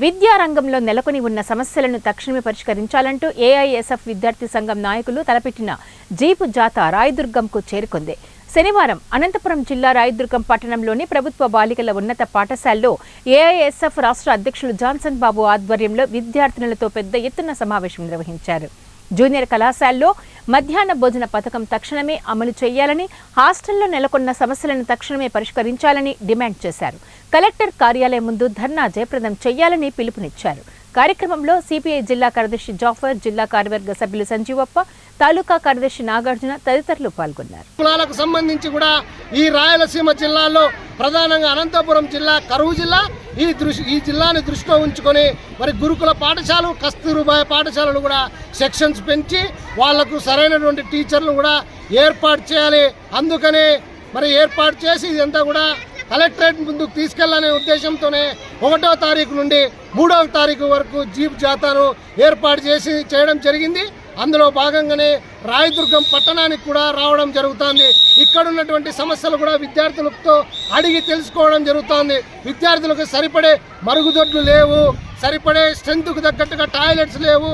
విద్యారంగంలో నెలకొని ఉన్న సమస్యలను తక్షణమే పరిష్కరించాలంటూ ఏఐఎస్ఎఫ్ విద్యార్థి సంఘం నాయకులు తలపెట్టిన జీపు జాథా రాయదుర్గంకు చేరుకుంది. శనివారం అనంతపురం జిల్లా రాయదుర్గం పట్టణంలోని ప్రభుత్వ బాలికల ఉన్నత పాఠశాలలో ఏఐఎస్ఎఫ్ రాష్ట్ర అధ్యక్షులు జాన్సన్ బాబు ఆధ్వర్యంలో విద్యార్థినులతో పెద్ద ఎత్తున సమావేశం నిర్వహించారు. జూనియర్ కళాశాలలో మధ్యాహ్న భోజన పథకం తక్షణమే అమలు చేయాలని, హాస్టల్లో నెలకొన్న సమస్యలను తక్షణమే పరిష్కరించాలని డిమాండ్ చేశారు. కలెక్టర్ కార్యాలయం ముందు ధర్నా జయప్రదం చేయాలని పిలుపునిచ్చారు. కార్యక్రమంలో సిపిఐ జిల్లా కార్యదర్శి జాఫర్, జిల్లా కార్యవర్గ సభ్యులు సంజీవప్ప, తాలూకా కార్యదర్శి నాగార్జున తదితరులు పాల్గొన్నారు. కులాలకు సంబంధించి కూడా ఈ రాయలసీమ జిల్లాలో ప్రధానంగా అనంతపురం జిల్లా కరువు జిల్లా. ఈ జిల్లాని దృష్టిలో ఉంచుకొని మరి గురుకుల పాఠశాలలు, కస్తూరిబాయి పాఠశాలలు కూడా సెక్షన్స్ పెంచి వాళ్లకు సరైనటువంటి టీచర్లు కూడా ఏర్పాటు చేయాలి. అందుకనే మరి ఏర్పాటు చేసి ఇదంతా కూడా కలెక్టరేట్ ముందుకు తీసుకెళ్లనే ఉద్దేశంతోనే 1వ తారీఖు నుండి 3వ తారీఖు వరకు జీప్ జాతాను ఏర్పాటు చేయడం జరిగింది. అందులో భాగంగానే రాయదుర్గం పట్టణానికి కూడా రావడం జరుగుతుంది. ఇక్కడ ఉన్నటువంటి సమస్యలు కూడా విద్యార్థులతో అడిగి తెలుసుకోవడం జరుగుతుంది. విద్యార్థులకు సరిపడే మరుగుదొడ్లు లేవు, సరిపడే స్ట్రెంత్కు తగ్గట్టుగా టాయిలెట్స్ లేవు.